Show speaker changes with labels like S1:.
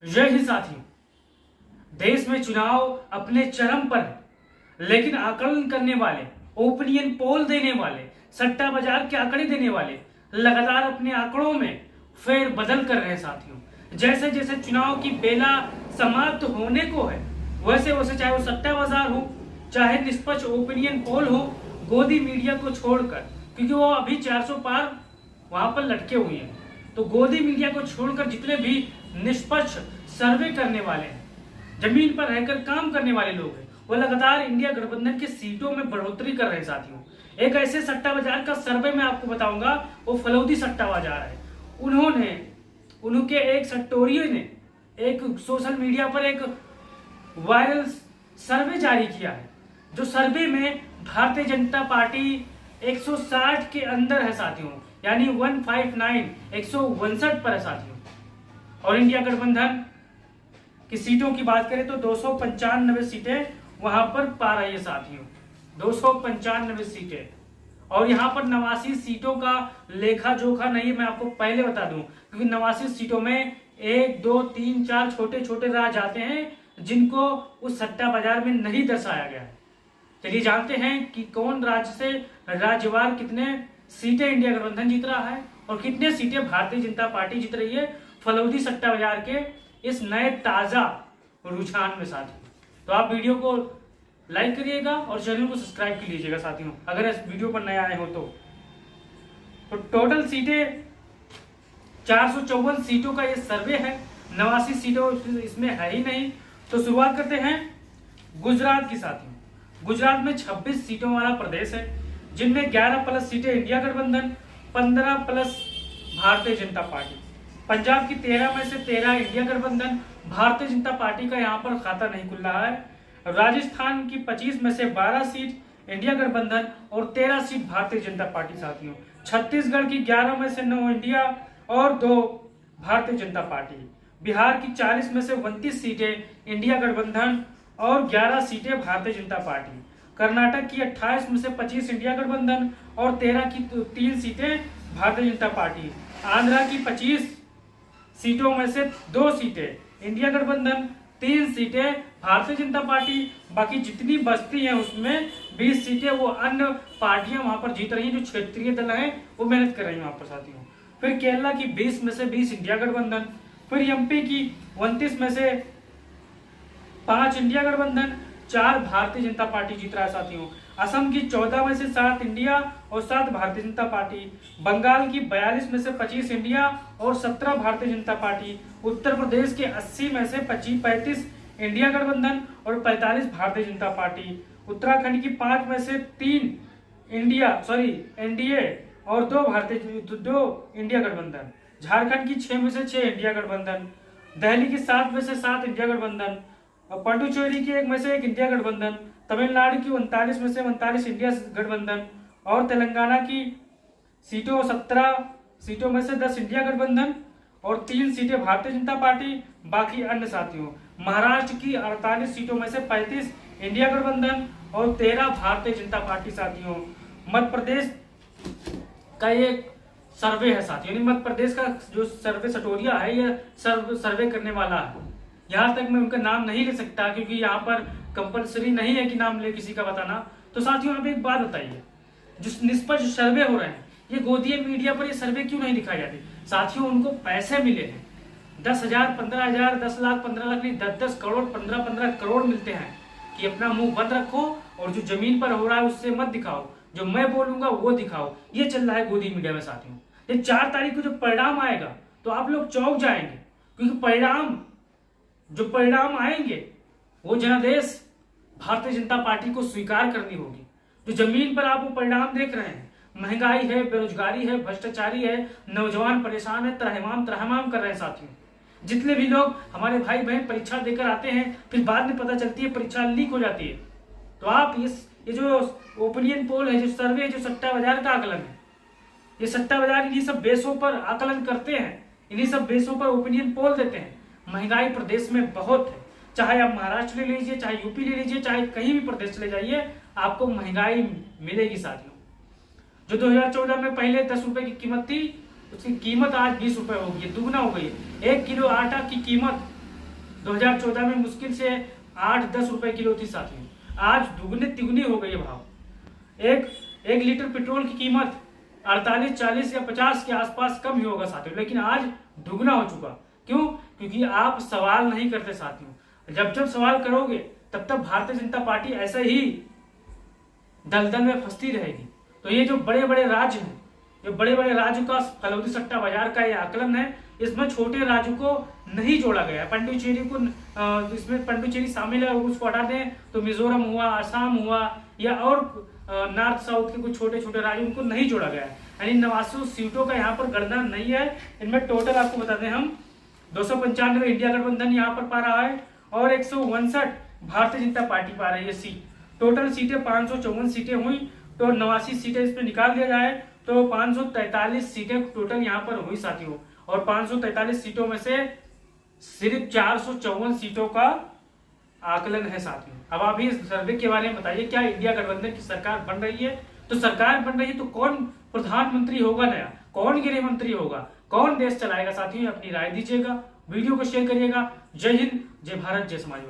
S1: जय हिंद साथियों। देश में चुनाव अपने चरम पर है, लेकिन आकलन करने वाले, ओपिनियन पोल देने वाले, सट्टा बाजार के आंकड़े देने वाले लगातार अपने आंकड़ों में फेर बदल कर रहे हैं साथियों। जैसे जैसे चुनाव की बेला समाप्त होने को है, वैसे वैसे चाहे वो सट्टा बाजार हो, चाहे निष्पक्ष ओपिनियन पोल हो, गोदी मीडिया को छोड़कर, क्योंकि वो अभी 400 पार वहां पर लटके हुए हैं, तो गोदी मीडिया को छोड़कर जितने भी निष्पक्ष सर्वे करने वाले हैं, जमीन पर रहकर काम करने वाले लोग हैं, वो लगातार इंडिया गठबंधन की सीटों में बढ़ोतरी कर रहे हैं साथियों। एक ऐसे सट्टा बाजार का सर्वे मैं आपको बताऊंगा, वो फलौदी सट्टा बाजार है। उनके एक सट्टोरिये ने एक सोशल मीडिया पर एक वायरल सर्वे जारी किया है, जो सर्वे में भारतीय जनता पार्टी 160 के अंदर है साथियों, यानी 159 159 पर है साथियों। और इंडिया गठबंधन की सीटों की बात करें तो 295 सीटें वहां पर पा रही है साथियों, 295 सीटें। और यहां पर 89 सीटों का लेखा जोखा नहीं, मैं आपको पहले बता दूं, क्योंकि 89 सीटों में 1 2 3 4 छोटे छोटे राज्य आते हैं जिनको उस सट्टा बाजार में नहीं दर्शाया गया है। चलिए जानते हैं कि कौन राज्य से राज्यवार कितने सीटें इंडिया गठबंधन जीत रहा है और कितने सीटें भारतीय जनता पार्टी जीत रही है फलौदी सट्टा बाजार के इस नए ताजा रुझान में साथियों। तो आप वीडियो को लाइक करिएगा और चैनल को सब्सक्राइब कर लीजिएगा साथियों, अगर इस वीडियो पर नए आए हो तो टोटल सीटें 454 सीटों का ये सर्वे है, 89 सीटों इसमें है ही नहीं। तो शुरुआत करते हैं गुजरात की साथियों। गुजरात में 26 सीटों वाला प्रदेश है, जिनमें 11 प्लस सीटें इंडिया गठबंधन, 15 प्लस भारतीय जनता पार्टी। पंजाब की 13 में से 13 इंडिया गठबंधन, भारतीय जनता पार्टी का यहाँ पर खाता नहीं खुल रहा है। राजस्थान की 25 में से 12 सीट इंडिया गठबंधन और 13 सीट भारतीय जनता पार्टी साथियों। छत्तीसगढ़ की 11 में से 9 इंडिया और 2 भारतीय जनता पार्टी। बिहार की 40 में से 29 सीटें इंडिया गठबंधन और 11 सीटें भारतीय जनता पार्टी। कर्नाटक की 28 में से 25 इंडिया गठबंधन और 13 की 3 सीटें भारतीय जनता पार्टी। आंध्रा की 25 सीटों में से 2 सीटें इंडिया गठबंधन, 3 सीटें भारतीय जनता पार्टी। बाकी जितनी बस्ती है उसमें 20 सीटें वो अन्य पार्टियां वहां पर जीत रही हैं, जो क्षेत्रीय दल हैं वो मेहनत कर रही हैं वहां पर साथियों। फिर केरला की 20 में से 20 इंडिया गठबंधन। फिर एमपी की 29 में से 5 इंडिया गठबंधन, 4 भारतीय जनता पार्टी जीत रहा है साथियों। असम की 14 में से 7 इंडिया और 7 भारतीय जनता पार्टी। बंगाल की 42 में से 25 इंडिया और 17 भारतीय जनता पार्टी। उत्तर प्रदेश के 80 में से 35 इंडिया गठबंधन और 45 भारतीय जनता पार्टी। उत्तराखंड की 5 में से 3 एनडीए और 2 इंडिया गठबंधन। झारखंड की 6 में से 6 इंडिया गठबंधन। दिल्ली की 7 में से 7 इंडिया गठबंधन और पुडुचेरी की 1 में से 1 इंडिया गठबंधन। तमिलनाडु की 39 में से 39 इंडिया गठबंधन और तेलंगाना की 17 सीटों में से 10 इंडिया गठबंधन और 3 सीटें भारतीय जनता पार्टी, बाकी अन्य साथियों। महाराष्ट्र की 48 सीटों में से 35 इंडिया गठबंधन और 13 भारतीय जनता पार्टी साथियों। मध्य प्रदेश का एक सर्वे है साथियों, यानी मध्य प्रदेश का जो सर्वे सटोरिया है, यह सर्वे करने वाला है। यहाँ तक मैं उनका नाम नहीं ले सकता क्योंकि यहाँ पर कंपलसरी नहीं है कि नाम ले किसी का बताना। तो साथियों आप एक बात बताइए, जो निष्पक्ष सर्वे हो रहे हैं, ये गोदी मीडिया पर ये सर्वे क्यों नहीं दिखाए जाते साथियों? उनको पैसे मिले हैं, 10,000 15,000 10 लाख 15 लाख नहीं, 10-10 करोड़ 15-15 करोड़ मिलते हैं कि अपना मुंह बंद रखो और जो जमीन पर हो रहा है उससे मत दिखाओ, जो मैं बोलूंगा वो दिखाओ। ये चल रहा है गोदी मीडिया में साथियों। ये 4 तारीख को जो परिणाम आएगा तो आप लोग चौंक जाएंगे, क्योंकि जो परिणाम आएंगे वो जनादेश भारतीय जनता पार्टी को स्वीकार करनी होगी। जो जमीन पर आप वो परिणाम देख रहे हैं, महंगाई है, बेरोजगारी है, भ्रष्टाचारी है, नौजवान परेशान है, त्रहमाम कर रहे हैं साथियों। जितने भी लोग हमारे भाई बहन परीक्षा देकर आते हैं, फिर बाद में पता चलती है परीक्षा लीक हो जाती है। तो आप ये जो ओपिनियन पोल है, जो सर्वे है, जो सट्टा बाजार का आकलन है, ये सट्टा बाजार इन्हीं सब बेसों पर आकलन करते हैं, इन्हीं सब बेसों पर ओपिनियन पोल देते हैं। महंगाई प्रदेश में बहुत है, चाहे आप महाराष्ट्र ले लीजिए, चाहे यूपी ले लीजिए, चाहे कहीं भी प्रदेश चले जाइए, आपको महंगाई मिलेगी साथियों। जो 2014 में पहले 10 रुपए की कीमत थी, उसकी कीमत आज 20 रुपए हो गई है, दुगना हो गई है। 1 किलो आटा की कीमत 2014 में मुश्किल से 8-10 रुपए किलो थी साथियों, आज दुगने तिगुनी हो गई है भाव। एक लीटर पेट्रोल की कीमत 48, 40 या 50 के आसपास कम ही होगा साथियों, लेकिन आज दुगना हो चुका। क्यों? क्योंकि आप सवाल नहीं करते साथियों। जब सवाल करोगे तब तक भारतीय जनता पार्टी ऐसे ही दलदल में फंसती रहेगी। तो ये जो बड़े बड़े राज्य हैं, ये बड़े बड़े राज्यों का फलौदी सट्टा बाजार का ये आकलन है, इसमें छोटे राज्यों को नहीं जोड़ा गया है। पांडिचेरी को इसमें पांडिचेरी शामिल है, उसको हटा दें तो मिजोरम हुआ, आसाम हुआ या और नॉर्थ साउथ के कुछ छोटे छोटे राज्य, उनको नहीं जोड़ा गया है। यानी 89 सीटों का यहाँ पर गणना नहीं है। इनमें टोटल आपको बता दें हम 295 इंडिया गठबंधन यहाँ पर पा रहा है और 159 भारतीय जनता पार्टी पा रही है सीट। टोटल सीटें 554 सीटें हुई, तो 89 सीटें इसमें निकाल दिया जाए तो 543 सीटें टोटल यहाँ पर हुई साथियों। और 543 सीटों में से सिर्फ 454 सीटों का आकलन है साथियों। अब आप इस सर्वे के बारे में बताइए, क्या इंडिया गठबंधन की सरकार बन रही है? तो सरकार बन रही है तो कौन प्रधानमंत्री होगा नया, कौन गृह मंत्री होगा, कौन देश चलाएगा साथियों? अपनी राय दीजिएगा, वीडियो को शेयर करिएगा। जय हिंद, जय भारत, जय समाजवाद।